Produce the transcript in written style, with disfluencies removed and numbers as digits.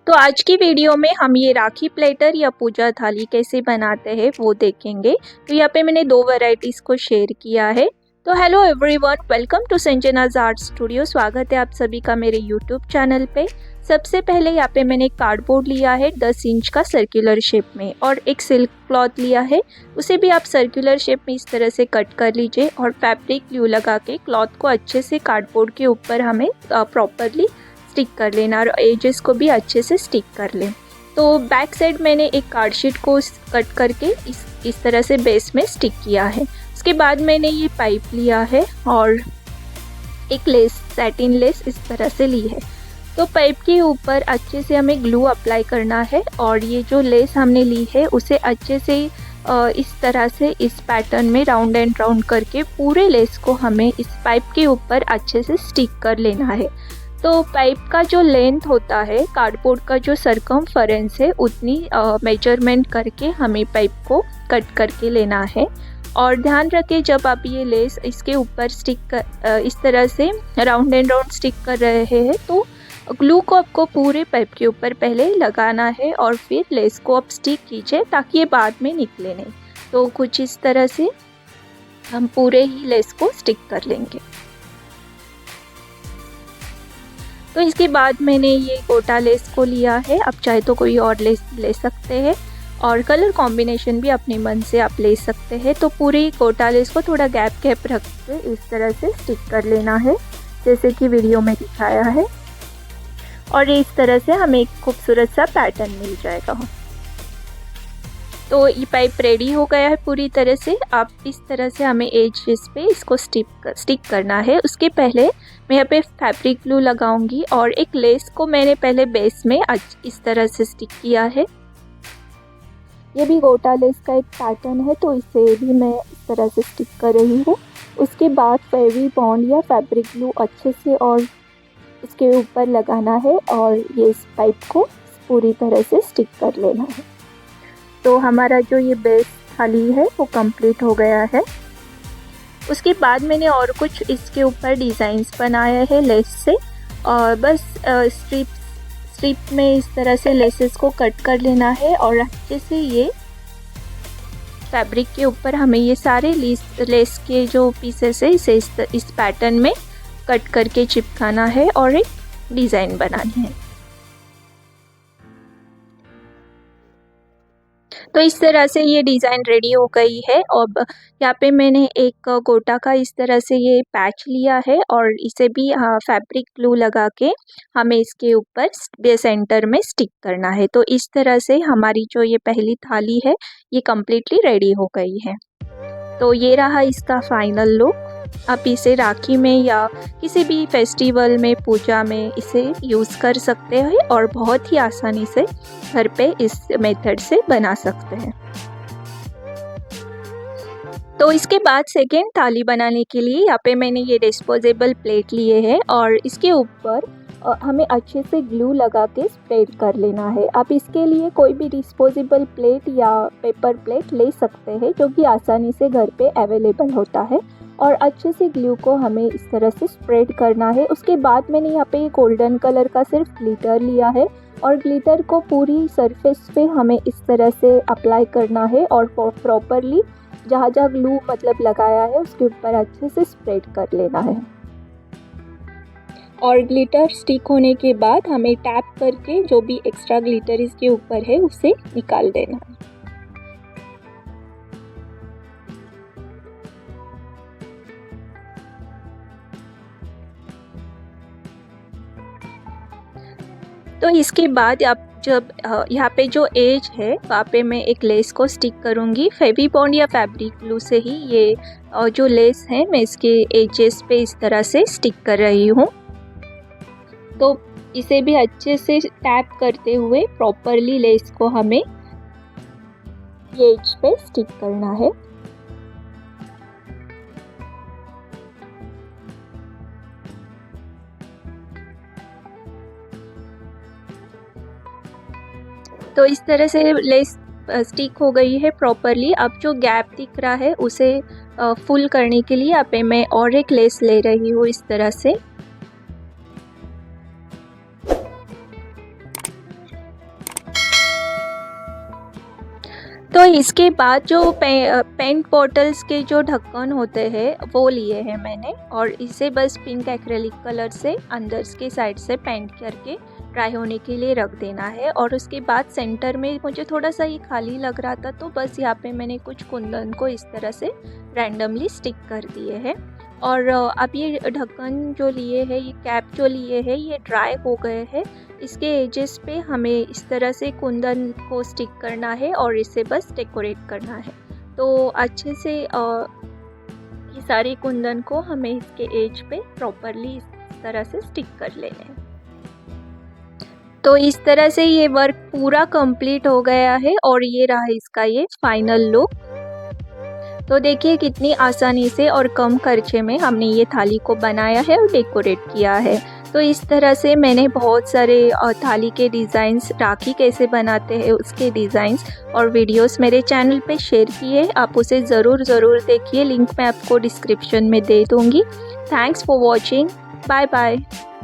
तो आज की वीडियो में हम ये राखी प्लेटर या पूजा थाली कैसे बनाते हैं वो देखेंगे। तो यहाँ पे मैंने दो वैरायटीज़ को शेयर किया है। तो hello everyone, welcome to Sanjana's art studio. स्वागत है आप सभी का मेरे यूट्यूब चैनल पे। सबसे पहले यहाँ पे मैंने कार्डबोर्ड लिया है 10 इंच का सर्कुलर शेप में, और एक सिल्क क्लॉथ लिया है, उसे भी आप सर्कुलर शेप में इस तरह से कट कर लीजिए और फैब्रिक ग्लू लगा के क्लॉथ को अच्छे से कार्डबोर्ड के ऊपर हमें प्रॉपरली स्टिक कर लेना और एजेस को भी अच्छे से स्टिक कर लें। तो बैक साइड मैंने एक कार्ड शीट को कट करके इस तरह से बेस में स्टिक किया है। उसके बाद मैंने ये पाइप लिया है और एक लेस, सैटिन लेस इस तरह से ली है। तो पाइप के ऊपर अच्छे से हमें ग्लू अप्लाई करना है और ये जो लेस हमने ली है उसे अच्छे से इस तरह से इस पैटर्न में राउंड एंड राउंड करके पूरे लेस को हमें इस पाइप के ऊपर अच्छे से स्टिक कर लेना है। तो पाइप का जो लेंथ होता है, कार्डबोर्ड का जो सरकमफेरेंस है, उतनी मेजरमेंट करके हमें पाइप को कट करके लेना है। और ध्यान रखें, जब आप ये लेस इसके ऊपर इस तरह से राउंड एंड राउंड स्टिक कर रहे हैं तो ग्लू को आपको पूरे पाइप के ऊपर पहले लगाना है और फिर लेस को आप स्टिक कीजिए ताकि ये बाद में निकले नहीं। तो कुछ इस तरह से हम पूरे ही लेस को स्टिक कर लेंगे। तो इसके बाद मैंने ये गोटा लेस को लिया है, आप चाहे तो कोई और लेस ले सकते हैं और कलर कॉम्बिनेशन भी अपने मन से आप ले सकते हैं। तो पूरी गोटा लेस को थोड़ा गैप रख के इस तरह से स्टिक कर लेना है जैसे कि वीडियो में दिखाया है, और इस तरह से हमें एक खूबसूरत सा पैटर्न मिल जाएगा। तो ये पाइप रेडी हो गया है पूरी तरह से। आप इस तरह से हमें एजेस पे इसको स्टिक करना है। उसके पहले मैं यहाँ पे फैब्रिक ग्लू लगाऊंगी और एक लेस को मैंने पहले बेस में इस तरह से स्टिक किया है। ये भी गोटा लेस का एक पैटर्न है तो इसे भी मैं इस तरह से स्टिक कर रही हूँ। उसके बाद फेवी बॉन्ड या फैब्रिक ग्लू अच्छे से और इसके ऊपर लगाना है और ये इस पाइप को पूरी तरह से स्टिक कर लेना है। तो हमारा जो ये बेस थाली है वो कंप्लीट हो गया है। उसके बाद मैंने और कुछ इसके ऊपर डिज़ाइंस बनाए हैं लेस से, और बस स्ट्रिप में इस तरह से लेसेस को कट कर लेना है और अच्छे से ये फैब्रिक के ऊपर हमें ये सारे लेस के जो पीसेस है इसे इस पैटर्न में कट करके चिपकाना है और एक डिज़ाइन बनानी है। तो इस तरह से ये डिज़ाइन रेडी हो गई है। और यहाँ पे मैंने एक गोटा का इस तरह से ये पैच लिया है और इसे भी फैब्रिक ग्लू लगा के हमें इसके ऊपर सेंटर में स्टिक करना है। तो इस तरह से हमारी जो ये पहली थाली है ये कम्प्लीटली रेडी हो गई है। तो ये रहा इसका फाइनल लुक। आप इसे राखी में या किसी भी फेस्टिवल में, पूजा में इसे यूज़ कर सकते हैं और बहुत ही आसानी से घर पे इस मेथड से बना सकते हैं। तो इसके बाद सेकेंड थाली बनाने के लिए यहाँ पे मैंने ये डिस्पोजेबल प्लेट लिए हैं और इसके ऊपर हमें अच्छे से ग्लू लगा के स्प्रेड कर लेना है। आप इसके लिए कोई भी डिस्पोजेबल प्लेट या पेपर प्लेट ले सकते हैं जो कि आसानी से घर पे अवेलेबल होता है, और अच्छे से ग्लू को हमें इस तरह से स्प्रेड करना है। उसके बाद मैंने यहाँ पे गोल्डन कलर का सिर्फ ग्लिटर लिया है और ग्लिटर को पूरी सरफेस पे हमें इस तरह से अप्लाई करना है और प्रॉपरली जहाँ जहाँ ग्लू मतलब लगाया है उसके ऊपर अच्छे से स्प्रेड कर लेना है। और ग्लिटर स्टिक होने के बाद हमें टैप करके जो भी एक्स्ट्रा ग्लिटर इसके ऊपर है उसे निकाल देना है। तो इसके बाद आप जब यहाँ पे जो एज है वहाँ पे मैं एक लेस को स्टिक करूँगी फेवी बॉन्ड या फैब्रिक ग्लू से ही। ये जो लेस है मैं इसके एजेस पे इस तरह से स्टिक कर रही हूँ। तो इसे भी अच्छे से टैप करते हुए प्रॉपरली लेस को हमें ये एज पे स्टिक करना है। तो इस तरह से लेस स्टिक हो गई है प्रॉपरली। अब जो गैप दिख रहा है उसे फुल करने के लिए यहाँ पे मैं और एक लेस ले रही हूँ इस तरह से। तो इसके बाद जो पेंट बॉटल्स के जो ढक्कन होते हैं वो लिए हैं मैंने, और इसे बस पिंक एक्रेलिक कलर से अंदर के साइड से पेंट करके ड्राई होने के लिए रख देना है। और उसके बाद सेंटर में मुझे थोड़ा सा ये खाली लग रहा था, तो बस यहाँ पे मैंने कुछ कुंदन को इस तरह से रैंडमली स्टिक कर दिए हैं। और अब ये ढक्कन जो लिए है, ये कैप जो लिए है, ये ड्राई हो गए हैं। इसके एजेस पे हमें इस तरह से कुंदन को स्टिक करना है और इसे बस डेकोरेट करना है। तो अच्छे से ये सारे कुंदन को हमें इसके एज पे प्रॉपरली इस तरह से स्टिक कर लेना है। तो इस तरह से ये वर्क पूरा कंप्लीट हो गया है और ये रहा इसका ये फाइनल लुक। तो देखिए कितनी आसानी से और कम खर्चे में हमने ये थाली को बनाया है और डेकोरेट किया है। तो इस तरह से मैंने बहुत सारे थाली के डिज़ाइंस, राखी कैसे बनाते हैं उसके डिज़ाइंस और वीडियोस मेरे चैनल पे शेयर किए। आप उसे ज़रूर देखिए, लिंक मैं आपको डिस्क्रिप्शन में दे दूँगी। Thanks for watching, bye bye.